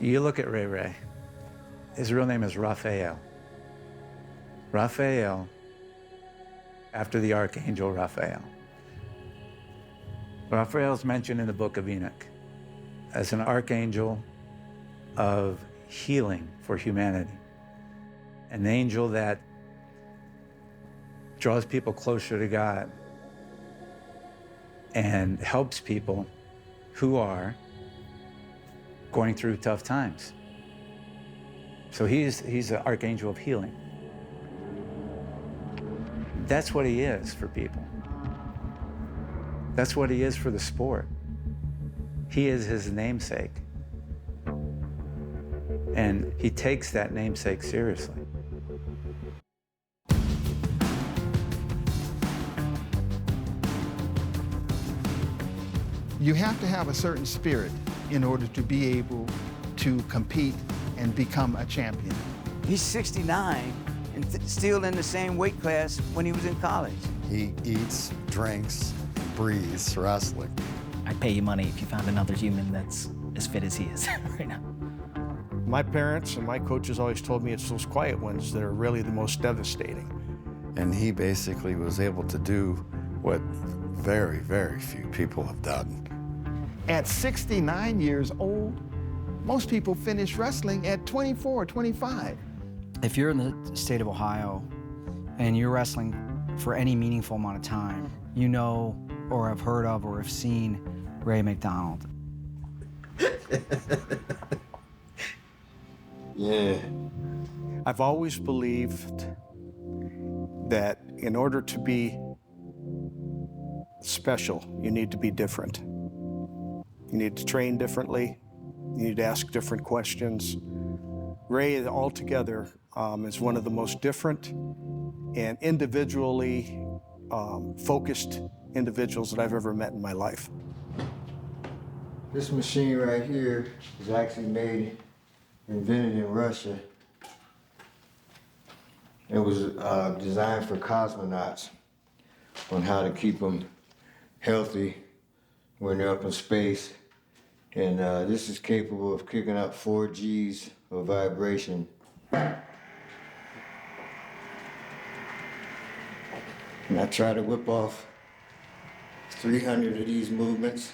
You look at Ray. His real name is Raphael. Raphael, after the archangel Raphael. Raphael is mentioned in the book of Enoch as an archangel of healing for humanity. An angel that draws people closer to God and helps people who are going through tough times. So he's an archangel of healing. That's what he is for people. That's what he is for the sport. He is his namesake. And he takes that namesake seriously. You have to have a certain spirit in order to be able to compete and become a champion. He's 69 and still in the same weight class when he was in college. He eats, drinks, breathes wrestling. I'd pay you money if you found another human that's as fit as he is right now. My parents and my coaches always told me it's those quiet ones that are really the most devastating. And he basically was able to do what very, very few people have done. At 69 years old, most people finish wrestling at 24, 25. If you're in the state of Ohio and you're wrestling for any meaningful amount of time, you know or have heard of or have seen Rae McDonald. Yeah. I've always believed that in order to be special, you need to be different. You need to train differently. You need to ask different questions. Rae altogether is one of the most different and individually focused individuals that I've ever met in my life. This machine right here is actually invented in Russia. It was designed for cosmonauts on how to keep them healthy when they're up in space. And this is capable of kicking up 4 Gs of vibration. And I try to whip off 300 of these movements.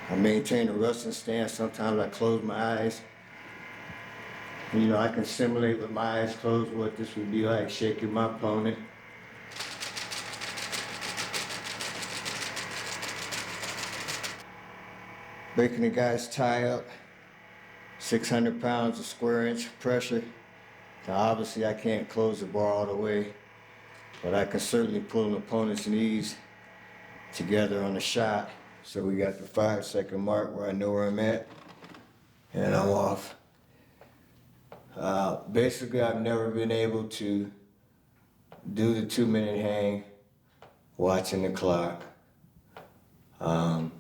I maintain a wrestling stance. Sometimes I close my eyes. You know, I can simulate with my eyes closed what this would be like shaking my opponent. Breaking the guy's tie up, 600 pounds of square inch pressure. Now obviously I can't close the bar all the way, but I can certainly pull an opponent's knees together on a shot. So we got the 5-second mark where I know where I'm at, and I'm off. Basically, I've never been able to do the 2-minute hang watching the clock.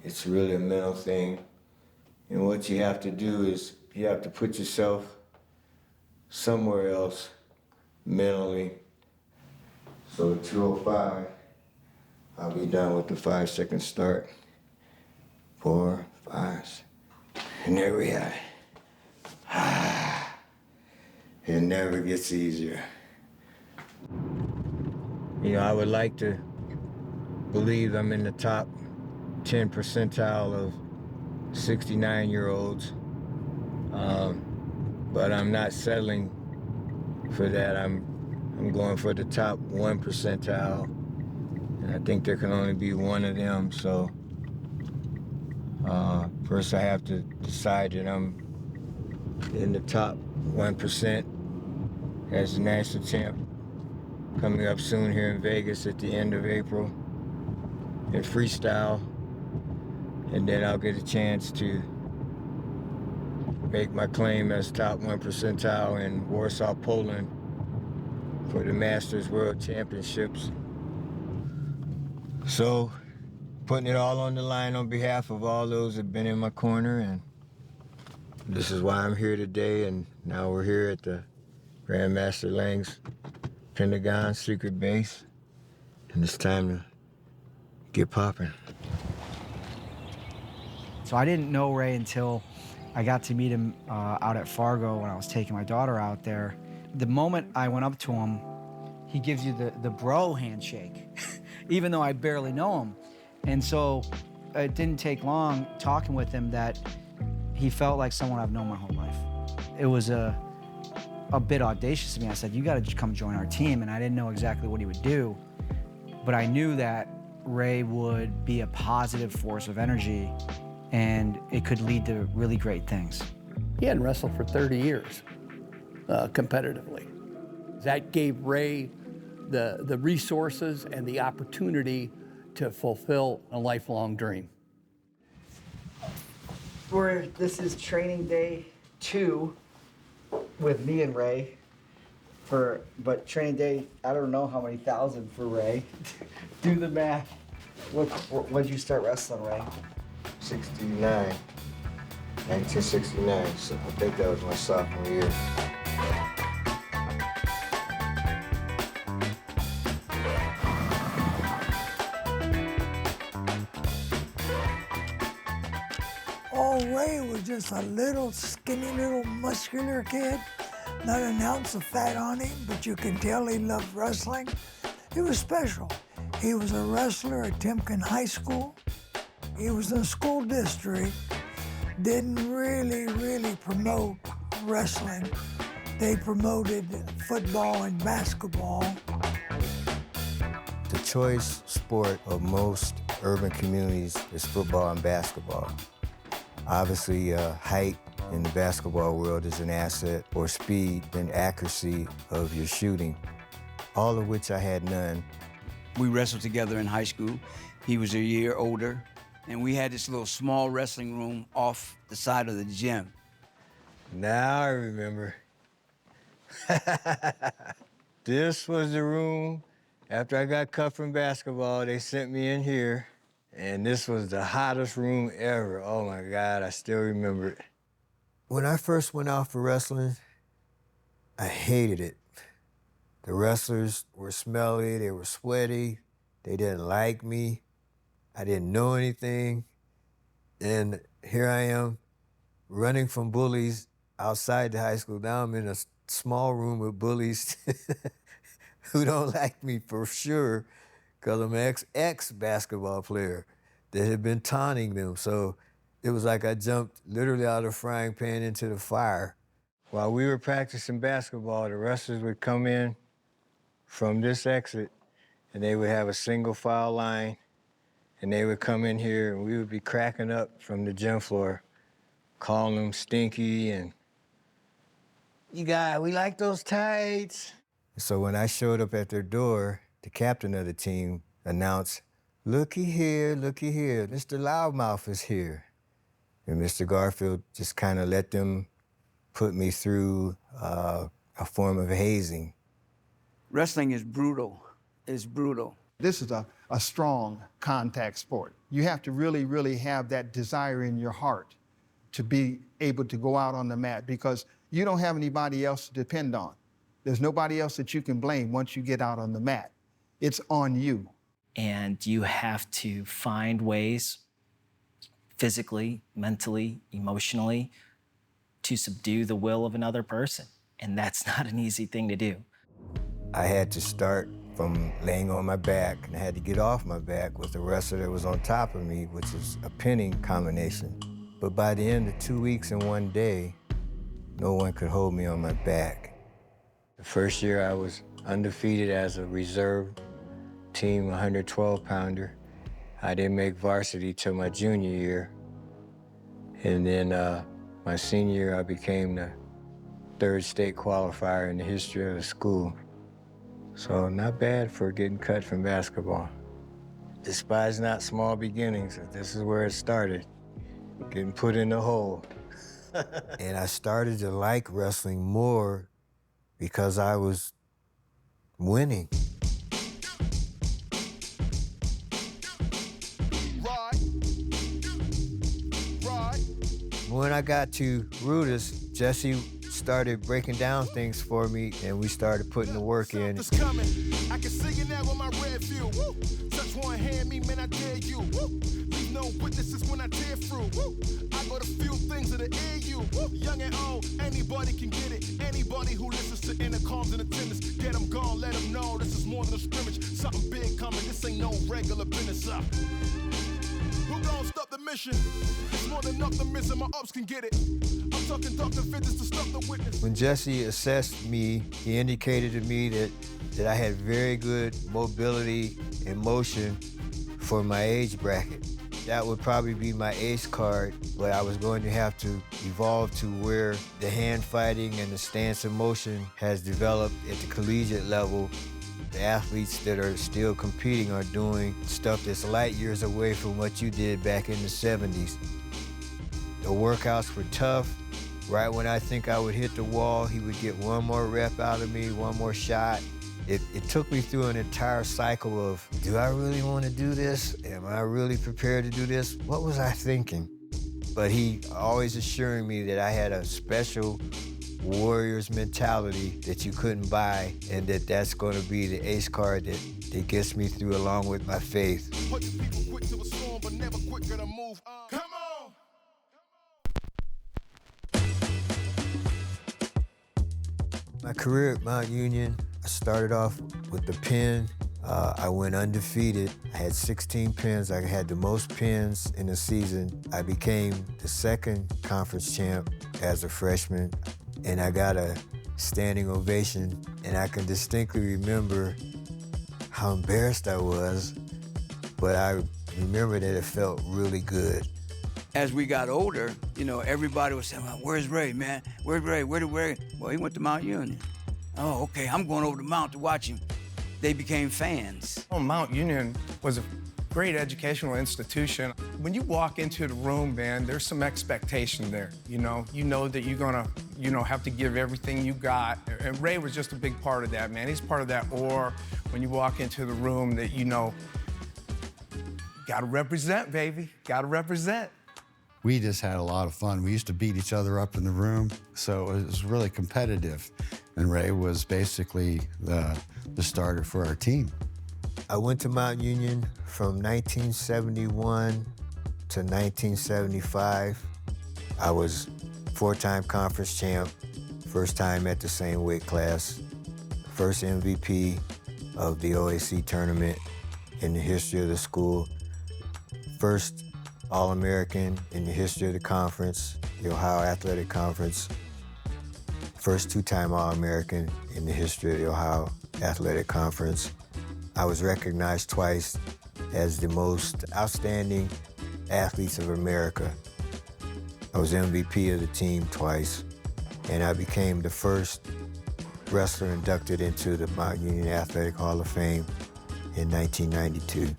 It's really a mental thing. And what you have to do is you have to put yourself somewhere else mentally. So at 2:05, I'll be done with the 5-second start. 4, 5, and there we are. It never gets easier. You know, I would like to believe I'm in the top 10 percentile of 69-year-olds, but I'm not settling for that. I'm going for the top 1 percentile, and I think there can only be one of them. So first I have to decide that I'm in the top 1% as the national champ coming up soon here in Vegas at the end of April in freestyle. And then I'll get a chance to make my claim as top 1 percentile in Warsaw, Poland for the Masters World Championships. So, putting it all on the line on behalf of all those that have been in my corner, and this is why I'm here today. And now we're here at the Grandmaster Lang's Pentagon secret base, and it's time to get popping. So I didn't know Rae until I got to meet him out at Fargo when I was taking my daughter out there. The moment I went up to him, he gives you the bro handshake, even though I barely know him. And so it didn't take long talking with him that he felt like someone I've known my whole life. It was a bit audacious of me. I said, you gotta just come join our team. And I didn't know exactly what he would do, but I knew that Rae would be a positive force of energy and it could lead to really great things. He hadn't wrestled for 30 years competitively. That gave Rae the resources and the opportunity to fulfill a lifelong dream. This is training day 2 with me and Rae. But training day, I don't know how many thousand for Rae. Do the math. When did you start wrestling, Rae? 1969, so I think that was my sophomore year. Oh, Rae was just a little skinny, little muscular kid. Not an ounce of fat on him, but you can tell he loved wrestling. He was special. He was a wrestler at Timken High School. He was in the school district. Didn't really promote wrestling. They promoted football and basketball. The choice sport of most urban communities is football and basketball. Obviously, height in the basketball world is an asset, or speed and accuracy of your shooting, all of which I had none. We wrestled together in high school. He was a year older, and we had this little small wrestling room off the side of the gym. Now I remember. This was the room. After I got cut from basketball, they sent me in here, and this was the hottest room ever. Oh my God, I still remember it. When I first went out for wrestling, I hated it. The wrestlers were smelly, they were sweaty, they didn't like me. I didn't know anything. And here I am running from bullies outside the high school. Now I'm in a small room with bullies who don't like me for sure, because I'm an ex-basketball player that had been taunting them. So it was like I jumped literally out of the frying pan into the fire. While we were practicing basketball, the wrestlers would come in from this exit, and they would have a single file line, and they would come in here, and we would be cracking up from the gym floor, calling them stinky, and you guys, we like those tights. So when I showed up at their door, the captain of the team announced, looky here, Mr. Loudmouth is here. And Mr. Garfield just kind of let them put me through a form of hazing. Wrestling is brutal. It's brutal. This is a strong contact sport. You have to really have that desire in your heart to be able to go out on the mat, because you don't have anybody else to depend on. There's nobody else that you can blame once you get out on the mat. It's on you. And you have to find ways, physically, mentally, emotionally, to subdue the will of another person. And that's not an easy thing to do. I had to start from laying on my back, and I had to get off my back with the wrestler that was on top of me, which is a pinning combination. But by the end of 2 weeks and 1 day, no one could hold me on my back. The first year I was undefeated as a reserve team 112-pounder. I didn't make varsity till my junior year. And then my senior year, I became the 3rd state qualifier in the history of the school. So not bad for getting cut from basketball. Despise not small beginnings. This is where it started, getting put in the hole. And I started to like wrestling more because I was winning. When I got to RUDIS, Jesse started breaking down things for me, and we started putting the work in. I can see you now with my red view. Woo. Touch one hand, me, man, I dare you. Woo. Leave no witnesses when I tear through. Woo. I got a few things that air you. Woo. Young and old, anybody can get it. Anybody who listens to intercoms and attendance, get them gone, let them know this is more than a scrimmage. Something big coming, this ain't no regular business up. Who gon' stop the mission? It's more than optimism, my ups can get it. I'm talking Dr. Fitness to stop the witness. When Jesse assessed me, he indicated to me that I had very good mobility and motion for my age bracket. That would probably be my ace card, but I was going to have to evolve to where the hand fighting and the stance of motion has developed at the collegiate level. The athletes that are still competing are doing stuff that's light years away from what you did back in the 70s. The workouts were tough. Right when I think I would hit the wall, he would get one more rep out of me, one more shot. It took me through an entire cycle of, do I really want to do this? Am I really prepared to do this? What was I thinking? But he always assuring me that I had a special warrior's mentality that you couldn't buy, and that's going to be the ace card that gets me through along with my faith. Come on! My career at Mount Union, I started off with the pen. I went undefeated. I had 16 pins. I had the most pins in a season. I became the second conference champ as a freshman, and I got a standing ovation. And I can distinctly remember how embarrassed I was, but I remember that it felt really good. As we got older, you know, everybody was saying, well, where's Rae, man? Where's Rae? Where'd Rae? Well, he went to Mount Union. Oh, okay, I'm going over to Mount to watch him. They became fans. Well, Mount Union was a great educational institution. When you walk into the room, man, there's some expectation there. You know that you're gonna, have to give everything you got. And Rae was just a big part of that, man. He's part of that aura when you walk into the room that, gotta represent, baby, gotta represent. We just had a lot of fun. We used to beat each other up in the room, so it was really competitive. And Rae was basically the starter for our team. I went to Mount Union from 1971 to 1975. I was four-time conference champ, first time at the same weight class, first MVP of the OAC tournament in the history of the school, first All-American in the history of the conference, the Ohio Athletic Conference, first two-time All-American in the history of the Ohio Athletic Conference. I was recognized twice as the most outstanding athletes of America. I was MVP of the team twice, and I became the first wrestler inducted into the Mount Union Athletic Hall of Fame in 1992.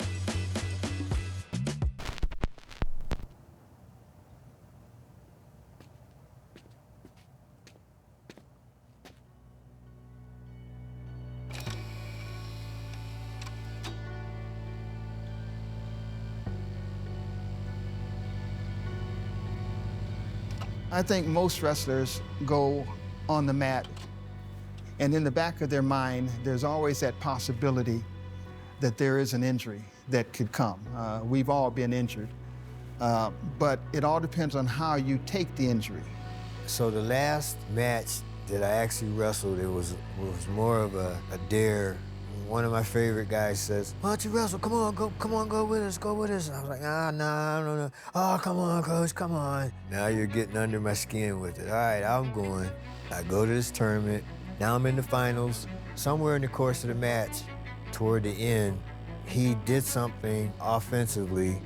I think most wrestlers go on the mat, and in the back of their mind, there's always that possibility that there is an injury that could come. We've all been injured, but it all depends on how you take the injury. So the last match that I actually wrestled, it was more of a dare. One of my favorite guys says, "Why don't you wrestle? Come on, go with us, go with us." And I was like, no. Oh, come on, coach, come on. Now you're getting under my skin with it. All right, I'm going. I go to this tournament. Now I'm in the finals. Somewhere in the course of the match, toward the end, he did something offensively,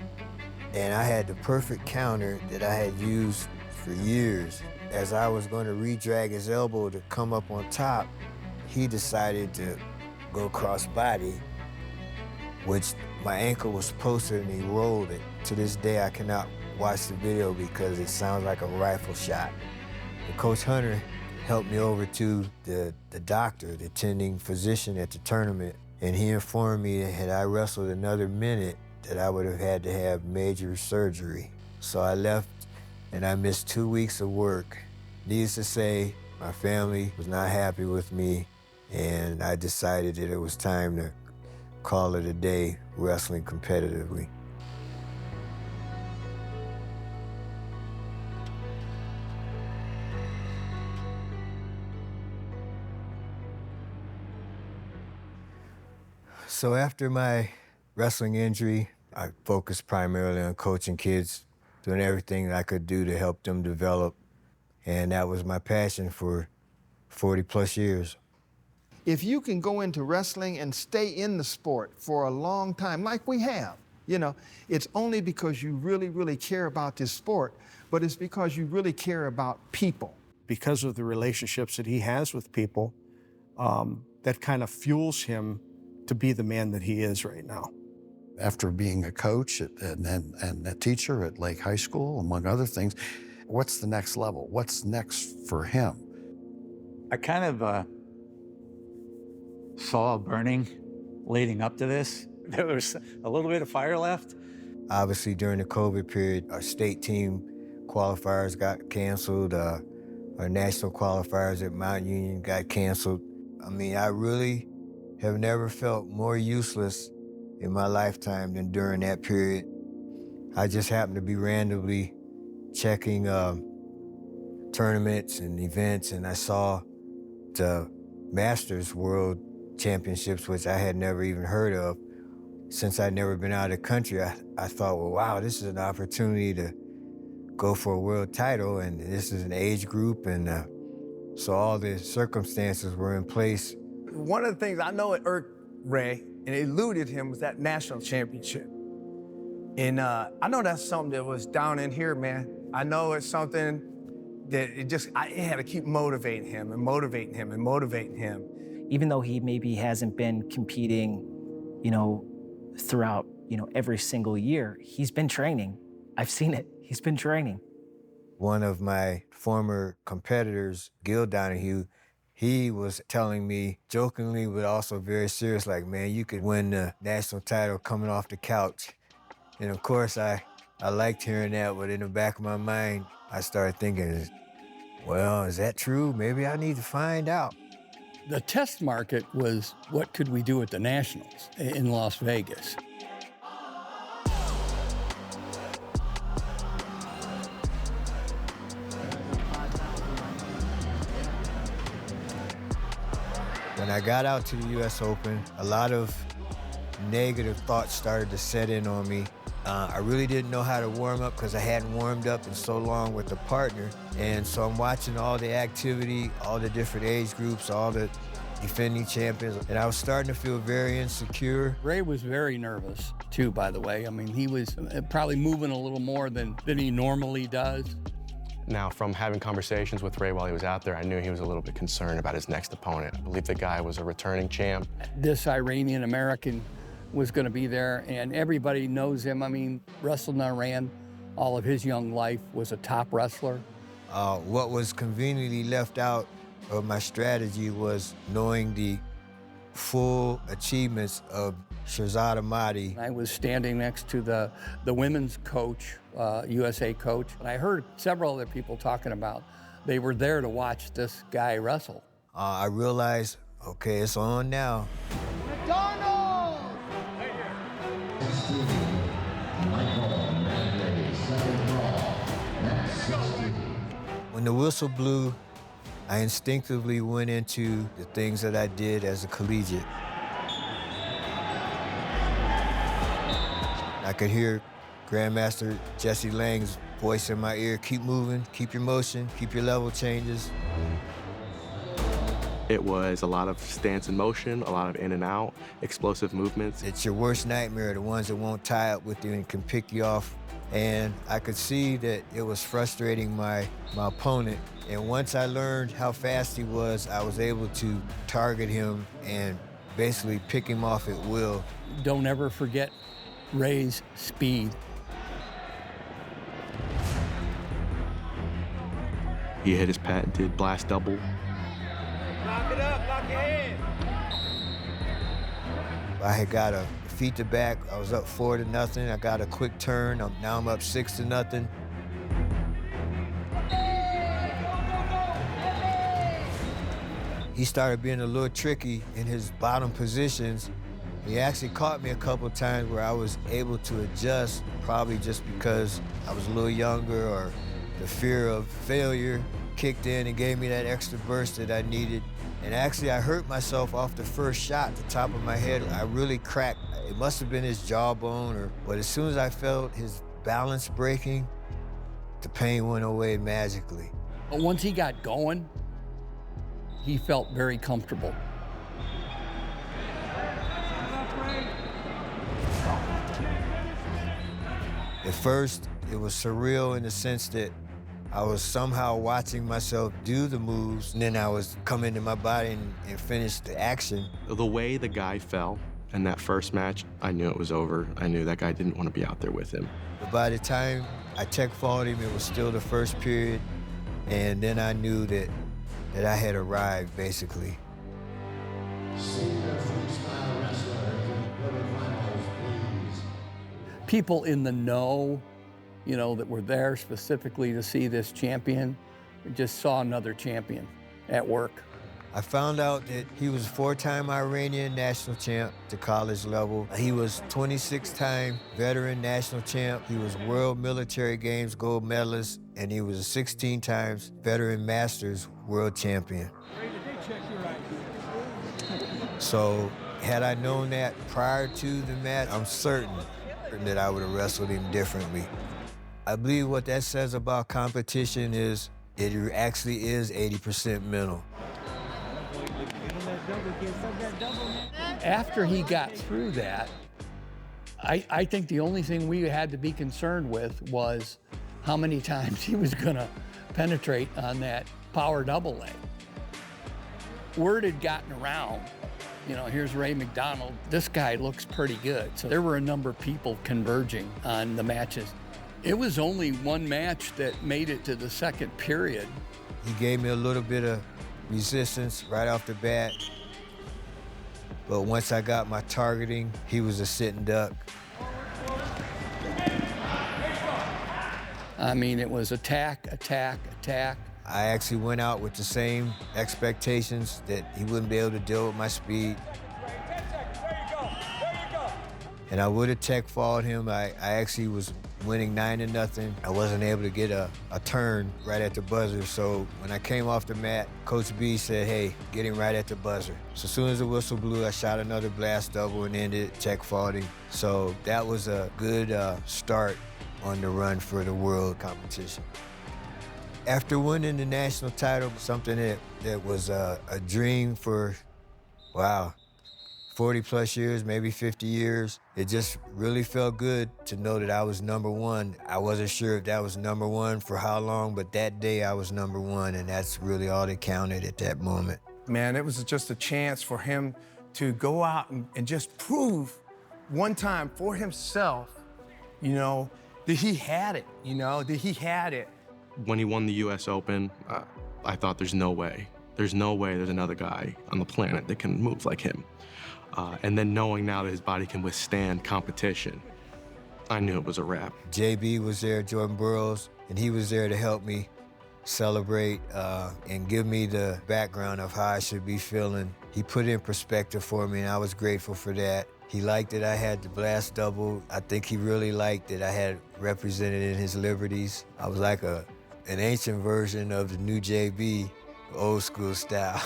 and I had the perfect counter that I had used for years. As I was going to re-drag his elbow to come up on top, he decided to go cross-body, which my ankle was posted and he rolled it. To this day, I cannot watch the video because it sounds like a rifle shot. And Coach Hunter helped me over to the doctor, the attending physician at the tournament, and he informed me that had I wrestled another minute, that I would have had to have major surgery. So I left and I missed 2 weeks of work. Needless to say, My family was not happy with me, and I decided that it was time to call it a day wrestling competitively. So after my wrestling injury, I focused primarily on coaching kids, doing everything that I could do to help them develop. And that was my passion for 40 plus years. If you can go into wrestling and stay in the sport for a long time, like we have, you know, it's only because you really, really care about this sport, but it's because you really care about people. Because of the relationships that he has with people, that kind of fuels him to be the man that he is right now. After being a coach and a teacher at Lake High School, among other things, what's the next level? What's next for him? I kind of saw a burning leading up to this. There was a little bit of fire left. Obviously, during the COVID period, our state team qualifiers got canceled. Our national qualifiers at Mount Union got canceled. I mean, I really have never felt more useless in my lifetime than during that period. I just happened to be randomly checking tournaments and events, and I saw the Masters World Championships, which I had never even heard of. Since I'd never been out of the country, I thought, well, wow, this is an opportunity to go for a world title, and this is an age group, and so all the circumstances were in place. One of the things I know it irked Rae and it eluded him was that national championship. And I know that's something that was down in here, man. I know it's something that it had to keep motivating him and motivating him and motivating him. Even though he maybe hasn't been competing, you know, throughout, you know, every single year, he's been training. I've seen it. He's been training. One of my former competitors, Gil Donahue, he was telling me jokingly, but also very serious, like, man, you could win the national title coming off the couch. And of course, I liked hearing that, but in the back of my mind, I started thinking, well, is that true? Maybe I need to find out. The test market was what could we do at the Nationals in Las Vegas. When I got out to the U.S. Open, a lot of negative thoughts started to set in on me. I really didn't know how to warm up because I hadn't warmed up in so long with a partner. And so I'm watching all the activity, all the different age groups, all the defending champions, and I was starting to feel very insecure. Rae was very nervous, too, by the way. I mean, he was probably moving a little more than he normally does. Now, from having conversations with Rae while he was out there, I knew he was a little bit concerned about his next opponent. I believe the guy was a returning champ. This Iranian-American was going to be there, and everybody knows him. I mean, wrestled in Iran all of his young life, was a top wrestler. What was conveniently left out of my strategy was knowing the full achievements of Shirzad Ahmadi. I was standing next to the women's coach, USA coach, and I heard several other people talking about they were there to watch this guy wrestle. I realized, okay, it's on now. McDonald! Right here. When the whistle blew, I instinctively went into the things that I did as a collegiate. I could hear Grandmaster Jesse Lang's voice in my ear, keep moving, keep your motion, keep your level changes. It was a lot of stance and motion, a lot of in and out, explosive movements. It's your worst nightmare, the ones that won't tie up with you and can pick you off. And I could see that it was frustrating my opponent. And once I learned how fast he was, I was able to target him and basically pick him off at will. Don't ever forget Rae's speed. He hit his patented blast double. Lock it up, lock your head. I had got a feet to back. I was up 4-0. I got a quick turn. Now I'm up 6-0. he started being a little tricky in his bottom positions. He actually caught me a couple times where I was able to adjust, probably just because I was a little younger or the fear of failure kicked in and gave me that extra burst that I needed. And actually, I hurt myself off the first shot, the top of my head. I really cracked. It must have been his jawbone, but as soon as I felt his balance breaking, the pain went away magically. But once he got going, he felt very comfortable. At first, it was surreal in the sense that I was somehow watching myself do the moves, and then I was come into my body and finish the action. The way the guy fell in that first match, I knew it was over. I knew that guy didn't want to be out there with him. But by the time I tech-fought him, it was still the first period, and then I knew that I had arrived, basically. People in the know, you know, that were there specifically to see this champion, just saw another champion at work. I found out that he was a 4-time Iranian national champ at the college level. He was 26-time veteran national champ. He was World Military Games gold medalist, and he was a 16 times veteran Masters world champion. So had I known that prior to the match, I'm certain that I would have wrestled him differently. I believe what that says about competition is it actually is 80% mental. After he got through that, I think the only thing we had to be concerned with was how many times he was gonna penetrate on that power double leg. Word had gotten around, you know, here's Rae McDonald. This guy looks pretty good. So there were a number of people converging on the matches. It was only one match that made it to the second period. He gave me a little bit of resistance right off the bat. But once I got my targeting, he was a sitting duck. I mean, it was attack, attack, attack. I actually went out with the same expectations that he wouldn't be able to deal with my speed. And I would have tech-fought him. I actually was winning 9-0. I wasn't able to get a turn right at the buzzer. So when I came off the mat, Coach B said, hey, get him right at the buzzer. So as soon as the whistle blew, I shot another blast double and ended tech-fought him. So that was a good start on the run for the world competition. After winning the national title, something that was a dream for, wow, 40+ years, maybe 50 years. It just really felt good to know that I was #1. I wasn't sure if that was #1 for how long, but that day I was #1, and that's really all that counted at that moment. Man, it was just a chance for him to go out and just prove one time for himself, you know, that he had it, you know, that he had it. When he won the US Open, I thought there's no way there's another guy on the planet that can move like him. And then knowing now that his body can withstand competition, I knew it was a wrap. JB was there, Jordan Burroughs, and he was there to help me celebrate and give me the background of how I should be feeling. He put it in perspective for me, and I was grateful for that. He liked that I had the blast double. I think he really liked that I had represented in his liberties. I was like an ancient version of the new JB, old school style.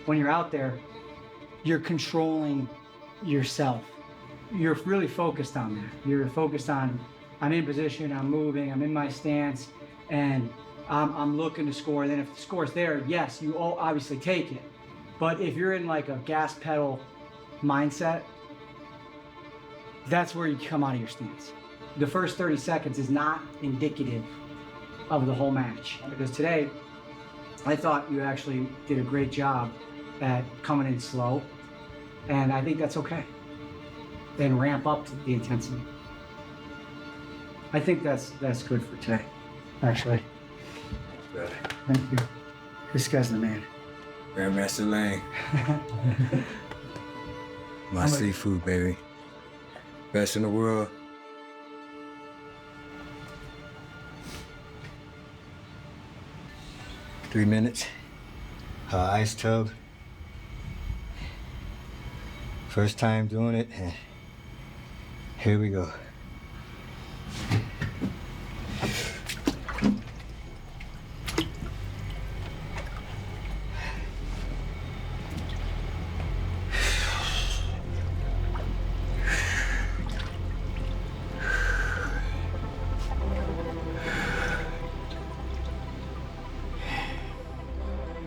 When you're out there, you're controlling yourself. You're really focused on that. You're focused on, I'm in position, I'm moving, I'm in my stance, and I'm looking to score. And then if the score's there, yes, you obviously take it. But if you're in like a gas pedal mindset, that's where you come out of your stance. The first 30 seconds is not indicative of the whole match. Because today, I thought you actually did a great job at coming in slow, and I think that's okay. Then ramp up the intensity. I think that's good for today, actually. Thank you. This guy's the man. Grandmaster Lang. My seafood, baby. Best in the world. Three minutes. Ice tub. First time doing it. Here we go.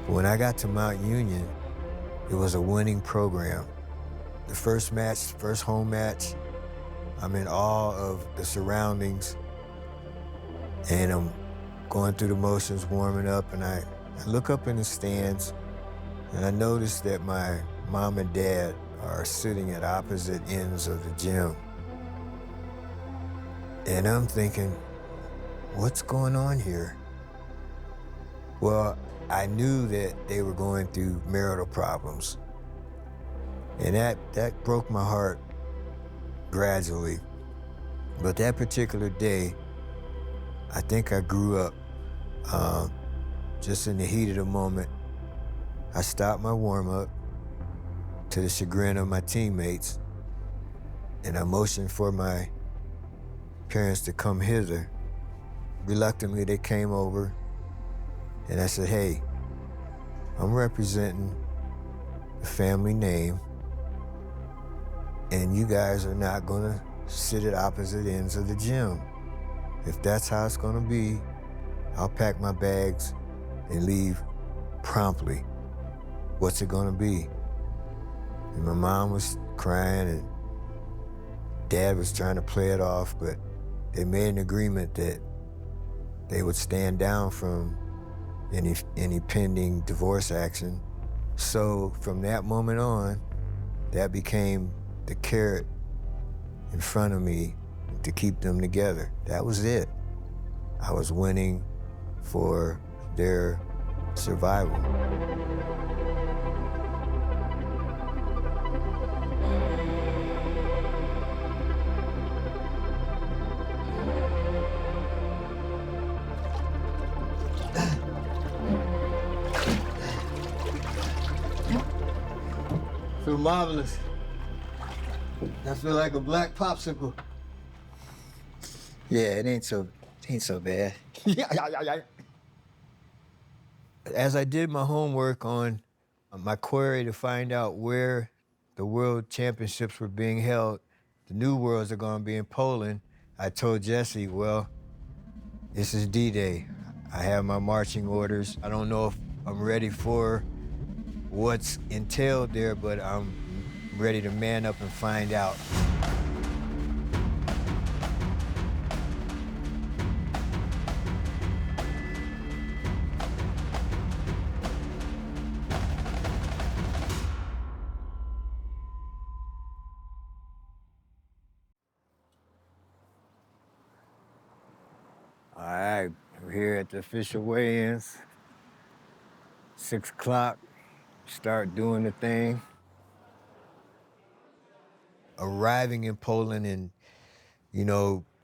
When I got to Mount Union, it was a winning program. The first match, first home match, I'm in awe of the surroundings, and I'm going through the motions, warming up, and I look up in the stands, and I notice that my mom and dad are sitting at opposite ends of the gym. And I'm thinking, what's going on here? Well, I knew that they were going through marital problems. And that broke my heart gradually. But that particular day, I think I grew up. Just in the heat of the moment, I stopped my warm-up to the chagrin of my teammates, and I motioned for my parents to come hither. Reluctantly, they came over, and I said, hey, I'm representing the family name, and you guys are not gonna sit at opposite ends of the gym. If that's how it's gonna be, I'll pack my bags and leave promptly. What's it gonna be? And my mom was crying and dad was trying to play it off, but they made an agreement that they would stand down from any pending divorce action. So from that moment on, that became the carrot in front of me to keep them together. That was it. I was winning for their survival. Feel marvelous. I feel like a black popsicle. Yeah, it ain't so bad. Yeah. As I did my homework on my query to find out where the world championships were being held, the new worlds are gonna be in Poland, I told Jesse, well, this is D-Day. I have my marching orders. I don't know if I'm ready for what's entailed there, but I'm ready to man up and find out. All right, we're here at the official weigh-ins. 6 o'clock, start doing the thing. Arriving in Poland and,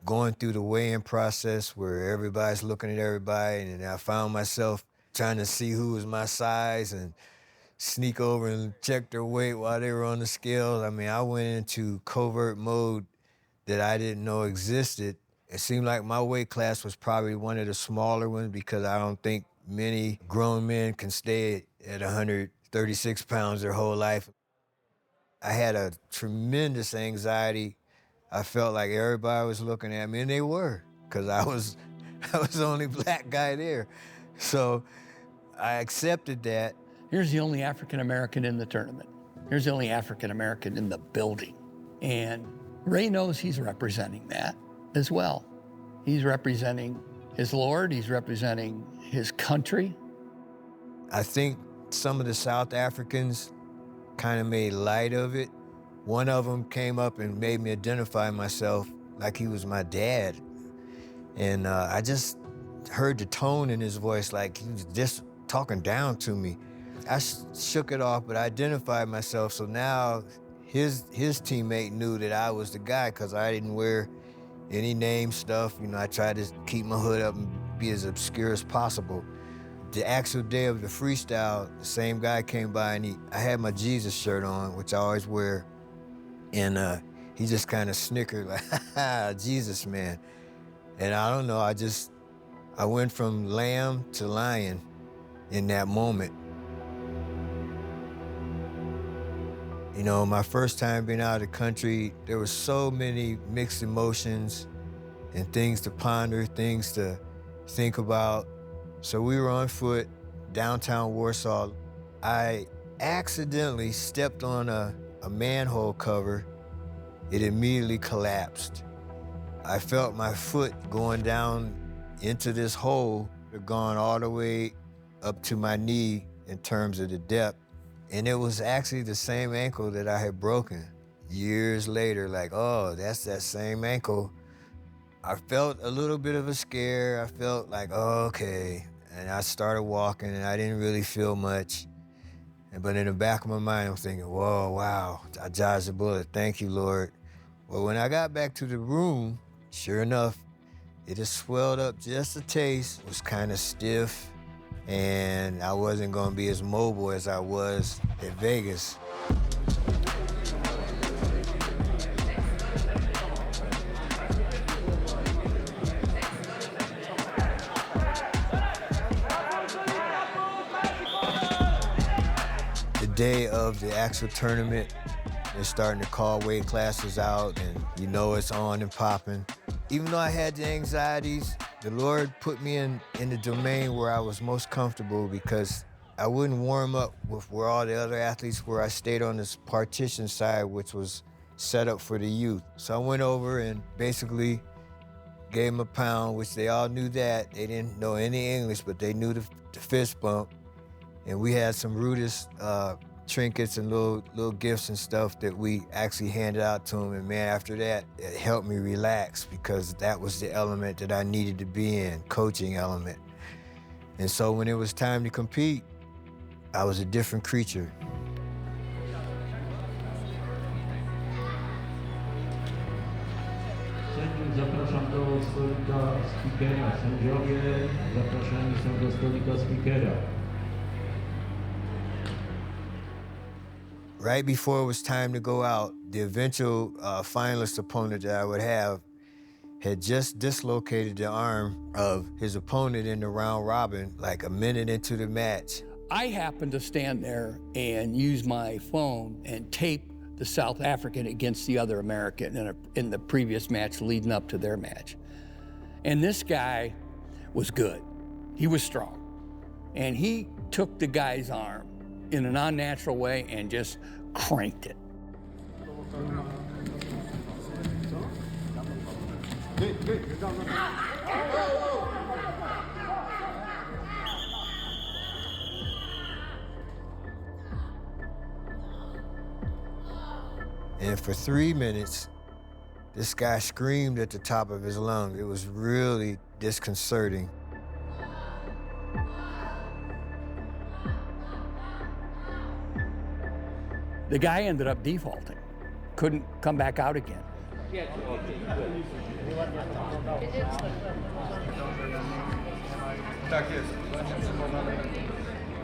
going through the weigh-in process where everybody's looking at everybody, and I found myself trying to see who was my size and sneak over and check their weight while they were on the scales. I mean, I went into covert mode that I didn't know existed. It seemed like my weight class was probably one of the smaller ones because I don't think many grown men can stay at 136 pounds their whole life. I had a tremendous anxiety. I felt like everybody was looking at me, and they were, because I was the only black guy there. So I accepted that. Here's the only African-American in the tournament. Here's the only African-American in the building. And Rae knows he's representing that as well. He's representing his Lord, he's representing his country. I think some of the South Africans kind of made light of it. One of them came up and made me identify myself like he was my dad. And I just heard the tone in his voice like he was just talking down to me. I shook it off, but I identified myself. So now his teammate knew that I was the guy because I didn't wear any name stuff. You know, I tried to keep my hood up and be as obscure as possible. The actual day of the freestyle, the same guy came by and I had my Jesus shirt on, which I always wear. And he just kind of snickered like, ha, Jesus, man. And I don't know, I went from lamb to lion in that moment. You know, my first time being out of the country, there were so many mixed emotions and things to ponder, things to think about. So we were on foot downtown Warsaw. I accidentally stepped on a manhole cover. It immediately collapsed. I felt my foot going down into this hole, gone all the way up to my knee in terms of the depth. And it was actually the same ankle that I had broken. Years later, like, oh, that's that same ankle. I felt a little bit of a scare. I felt like, oh, okay. And I started walking and I didn't really feel much. But in the back of my mind, I'm thinking, whoa, wow, I dodged a bullet, thank you, Lord. Well, when I got back to the room, sure enough, it had swelled up just a taste, was kind of stiff, and I wasn't gonna be as mobile as I was at Vegas. The day of the actual tournament, they're starting to call weight classes out, and you know it's on and popping. Even though I had the anxieties, the Lord put me in the domain where I was most comfortable because I wouldn't warm up with where all the other athletes were. I stayed on this partition side, which was set up for the youth. So I went over and basically gave them a pound, which they all knew that. They didn't know any English, but they knew the fist bump. And we had some RUDIS trinkets and little gifts and stuff that we actually handed out to them. And man, after that, it helped me relax because that was the element that I needed to be in, coaching element. And so when it was time to compete, I was a different creature. Zapraszam do stolika speakera. Sędziowie zapraszani są do stolika speakera. Right before it was time to go out, the eventual finalist opponent that I would have had just dislocated the arm of his opponent in the round robin, like a minute into the match. I happened to stand there and use my phone and tape the South African against the other American in the previous match leading up to their match. And this guy was good. He was strong. And he took the guy's arm in an unnatural way and just cranked it. And for 3 minutes, this guy screamed at the top of his lungs. It was really disconcerting. The guy ended up defaulting, couldn't come back out again.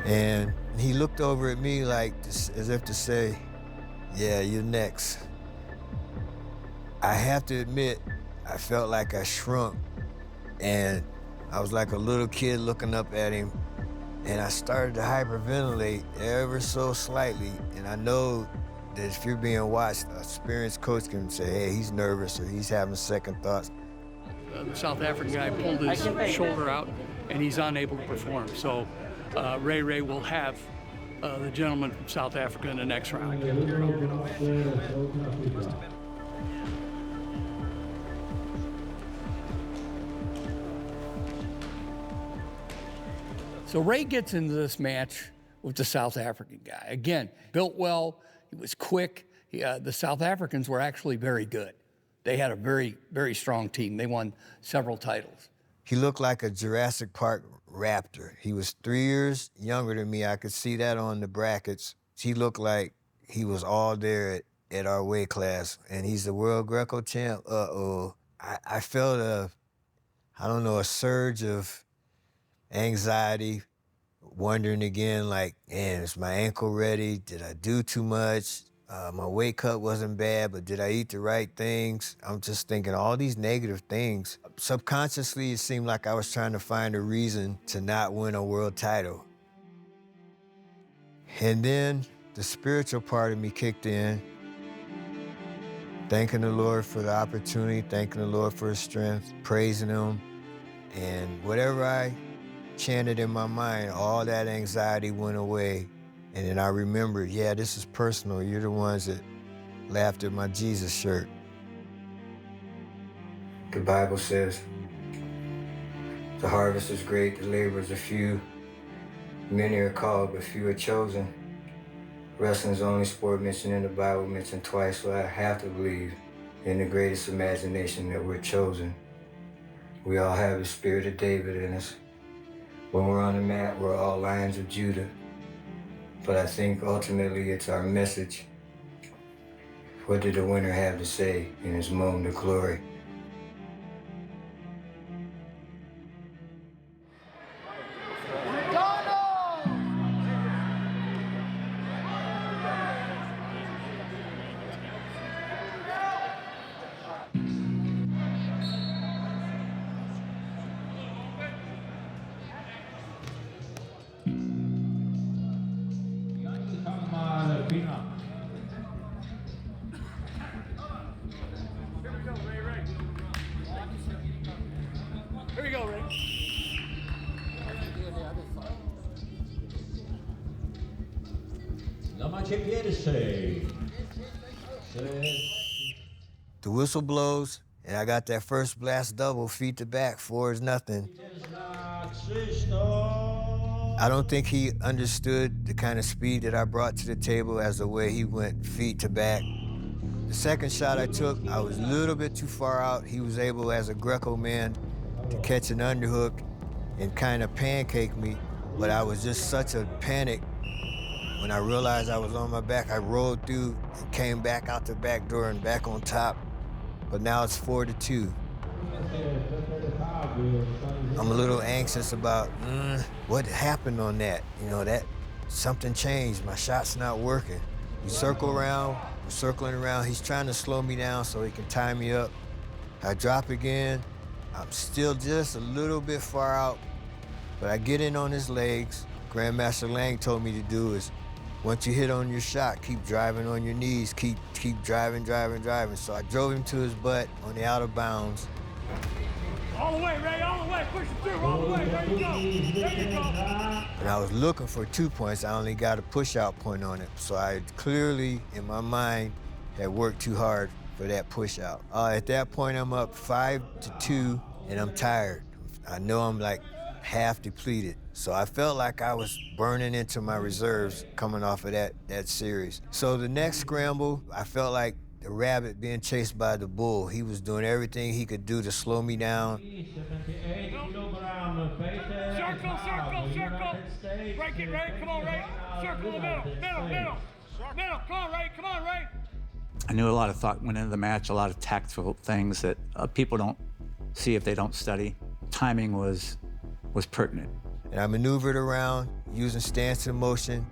And he looked over at me like as if to say, yeah, you're next. I have to admit, I felt like I shrunk, and I was like a little kid looking up at him, and I started to hyperventilate ever so slightly. And I know that if you're being watched, an experienced coach can say, hey, he's nervous or he's having second thoughts. The South African guy pulled his shoulder out, and he's unable to perform. So Rae will have the gentleman from South Africa in the next round. So Rae gets into this match with the South African guy. Again, built well, he was quick. The South Africans were actually very good. They had a very, very strong team. They won several titles. He looked like a Jurassic Park raptor. He was 3 years younger than me. I could see that on the brackets. He looked like he was all there at our weight class, and he's the world Greco champ. I felt a surge of anxiety, wondering again, like, man, is my ankle ready? Did I do too much? My weight cut wasn't bad, but did I eat the right things? I'm just thinking all these negative things. Subconsciously, it seemed like I was trying to find a reason to not win a world title. And then the spiritual part of me kicked in, thanking the Lord for the opportunity, thanking the Lord for his strength, praising him. And whatever I chanted in my mind, all that anxiety went away. And then I remembered, yeah, this is personal. You're the ones that laughed at my Jesus shirt. The Bible says, the harvest is great, the laborers are few. Many are called, but few are chosen. Wrestling's the only sport mentioned in the Bible, mentioned twice, so I have to believe in the greatest imagination that we're chosen. We all have the spirit of David in us. When we're on the mat, we're all Lions of Judah. But I think ultimately it's our message. What did the winner have to say in his moment of glory? Here we go, Ray. The whistle blows, and I got that first blast double, feet to back, 4-0. I don't think he understood the kind of speed that I brought to the table as the way he went feet to back. The second shot I took, I was a little bit too far out. He was able, as a Greco man, to catch an underhook and kind of pancake me, but I was just such a panic. When I realized I was on my back, I rolled through and came back out the back door and back on top. But now it's 4-2. I'm a little anxious about what happened on that. You know, that something changed. My shot's not working. We circle around, we're circling around. He's trying to slow me down so he can tie me up. I drop again. I'm still just a little bit far out, but I get in on his legs. Grandmaster Lang told me to do is, once you hit on your shot, keep driving on your knees, keep driving. So I drove him to his butt on the out of bounds. All the way, Ray, all the way. Push it through, all the way. There you go. There you go. And I was looking for 2 points. I only got a push-out point on it. So I clearly, in my mind, had worked too hard for that push-out. At that point, I'm up 5-2, and I'm tired. I know I'm like half depleted. So I felt like I was burning into my reserves coming off of that series. So the next scramble, I felt like the rabbit being chased by the bull. He was doing everything he could do to slow me down. Circle. Break it, Ray. Come on, Ray. Circle the middle. Come on, Ray. I knew a lot of thought went into the match, a lot of tactical things that people don't see if they don't study. Timing was pertinent. And I maneuvered around using stance and motion.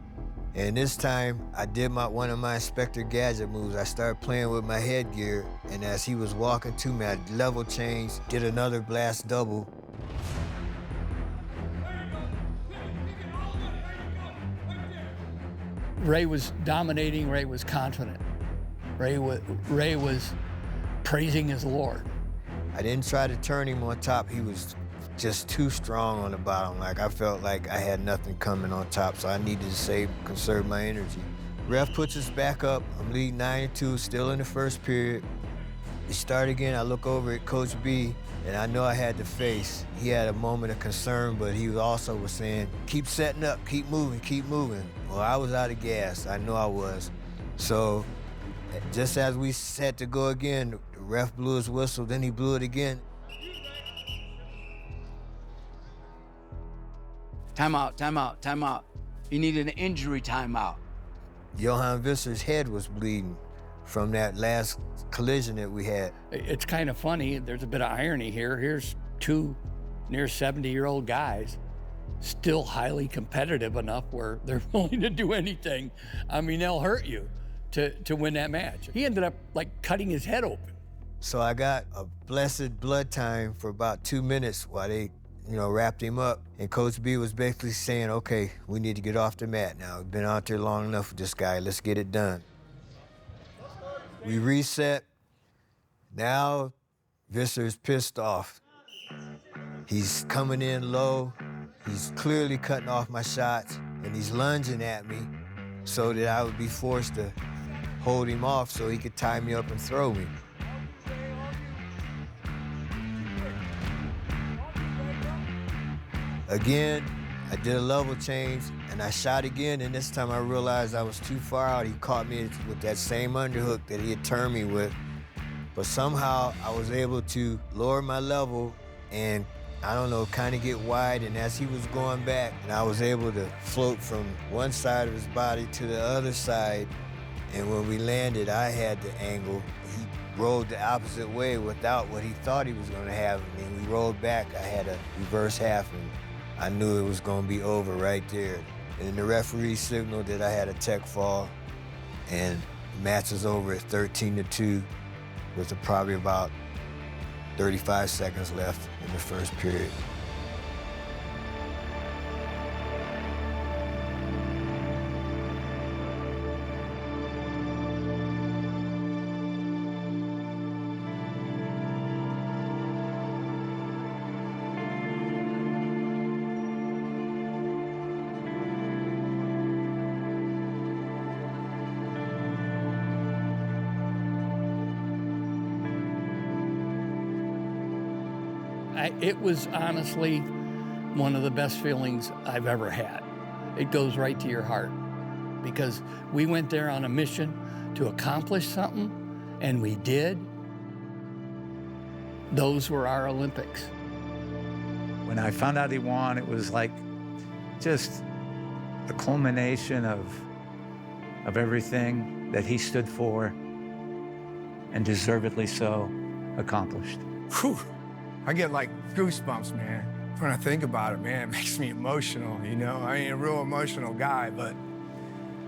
And this time, I did one of my Inspector Gadget moves. I started playing with my headgear, and as he was walking to me, I level changed, did another blast double. Ray was dominating, Ray was confident. Ray was praising his Lord. I didn't try to turn him on top. He was just too strong on the bottom. Like, I felt like I had nothing coming on top, so I needed to conserve my energy. Ref puts us back up. I'm leading 9-2, still in the first period. We start again. I look over at Coach B, and I know I had to face. He had a moment of concern, but he also was saying, keep setting up, keep moving. Well, I was out of gas. I know I was. So just as we set to go again, the ref blew his whistle, then he blew it again. Timeout, timeout, timeout. He needed an injury timeout. Johan Visser's head was bleeding from that last collision that we had. It's kind of funny. There's a bit of irony here. Here's two near 70-year-old guys still highly competitive enough where they're willing to do anything. I mean, they'll hurt you to win that match. He ended up like cutting his head open. So I got a blessed blood time for about 2 minutes while they, wrapped him up. And Coach B was basically saying, okay, we need to get off the mat now. We've been out there long enough with this guy. Let's get it done. We reset. Now Visser's pissed off. He's coming in low. He's clearly cutting off my shots, and he's lunging at me so that I would be forced to hold him off so he could tie me up and throw me. Again, I did a level change, and I shot again, and this time I realized I was too far out. He caught me with that same underhook that he had turned me with, but somehow I was able to lower my level and, I don't know, kind of get wide, and as he was going back, and I was able to float from one side of his body to the other side, and when we landed, I had the angle. He rolled the opposite way without what he thought he was gonna have, and then we rolled back. I had a reverse half, and I knew it was gonna be over right there. And the referee signaled that I had a tech fall, and the match was over at 13-2 with probably about 35 seconds left in the first period. It was honestly one of the best feelings I've ever had. It goes right to your heart because we went there on a mission to accomplish something, and we did. Those were our Olympics. When I found out he won, it was like just a culmination of everything that he stood for and deservedly so accomplished. Whew. I get like goosebumps, man. When I think about it, man, it makes me emotional, I ain't a real emotional guy, but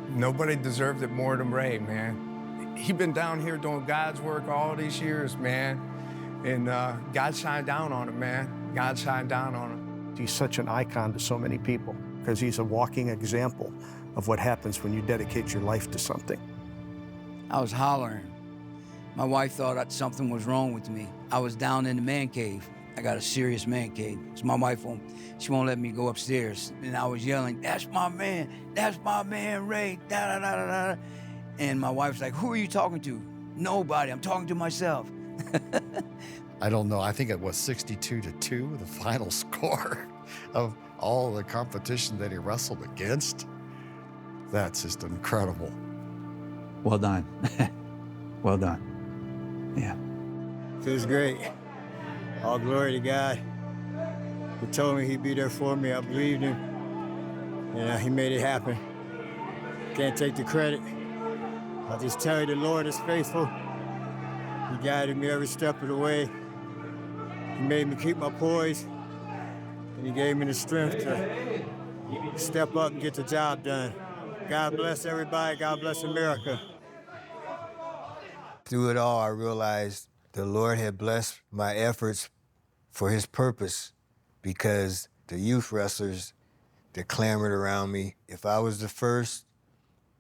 nobody deserved it more than Rae, man. He been down here doing God's work all these years, man. And God shined down on him, man. God shined down on him. He's such an icon to so many people because he's a walking example of what happens when you dedicate your life to something. I was hollering. My wife thought that something was wrong with me. I was down in the man cave. I got a serious man cave. So my wife she won't let me go upstairs. And I was yelling, that's my man, Rae, da da da da da. And my wife's like, who are you talking to? Nobody, I'm talking to myself. I don't know, I think it was 62-2, the final score of all the competition that he wrestled against. That's just incredible. Well done. Well done. Yeah. Feels great. All glory to God. He told me he'd be there for me. I believed him. And he made it happen. Can't take the credit. I'll just tell you the Lord is faithful. He guided me every step of the way. He made me keep my poise. And he gave me the strength to step up and get the job done. God bless everybody. God bless America. Through it all, I realized the Lord had blessed my efforts for his purpose because the youth wrestlers that clamored around me, if I was the first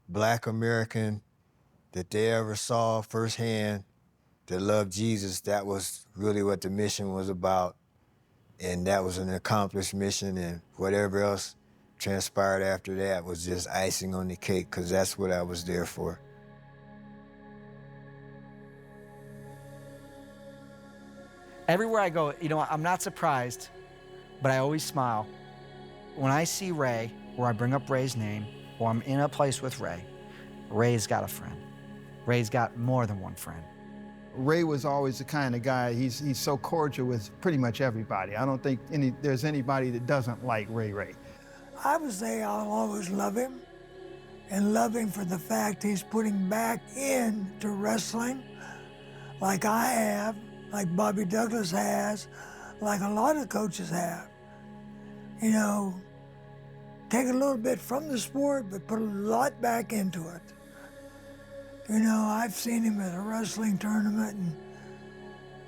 Black American that they ever saw firsthand that loved Jesus, that was really what the mission was about. And that was an accomplished mission, and whatever else transpired after that was just icing on the cake because that's what I was there for. Everywhere I go, I'm not surprised, but I always smile. When I see Rae, or I bring up Rae's name, or I'm in a place with Rae, Rae's got a friend. Rae's got more than one friend. Rae was always the kind of guy, he's so cordial with pretty much everybody. I don't think there's anybody that doesn't like Rae. I would say I'll always love him, and love him for the fact he's putting back into wrestling like I have, like Bobby Douglas has, like a lot of coaches have. You know, take a little bit from the sport, but put a lot back into it. You know, I've seen him at a wrestling tournament and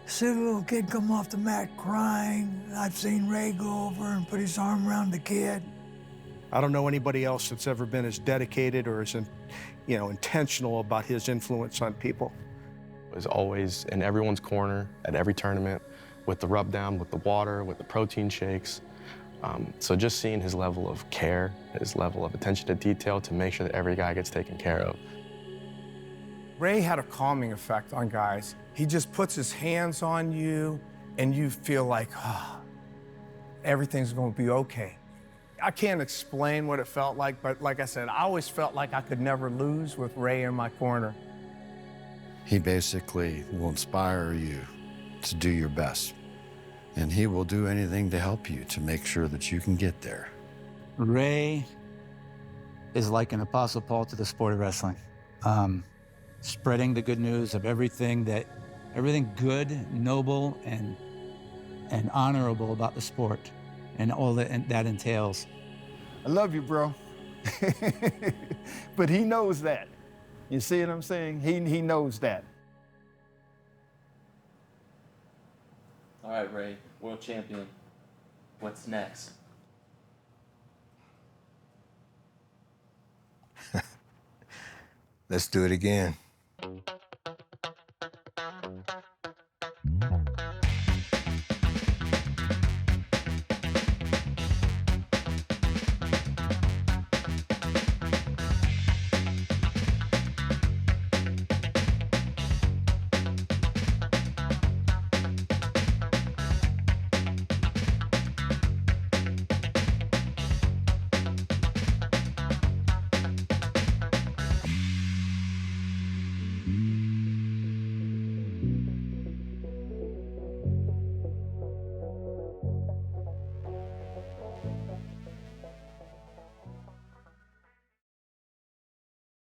see a little kid come off the mat crying. I've seen Rae go over and put his arm around the kid. I don't know anybody else that's ever been as dedicated or as intentional about his influence on people. Was always in everyone's corner at every tournament with the rub down, with the water, with the protein shakes. So just seeing his level of care, his level of attention to detail to make sure that every guy gets taken care of. Rae had a calming effect on guys. He just puts his hands on you and you feel like, everything's gonna be okay. I can't explain what it felt like, but like I said, I always felt like I could never lose with Rae in my corner. He basically will inspire you to do your best, and he will do anything to help you to make sure that you can get there. Rae is like an Apostle Paul to the sport of wrestling, spreading the good news of everything good, noble, and honorable about the sport, and all that entails. I love you, bro. But he knows that. You see what I'm saying? He knows that. All right, Rae, world champion. What's next? Let's do it again.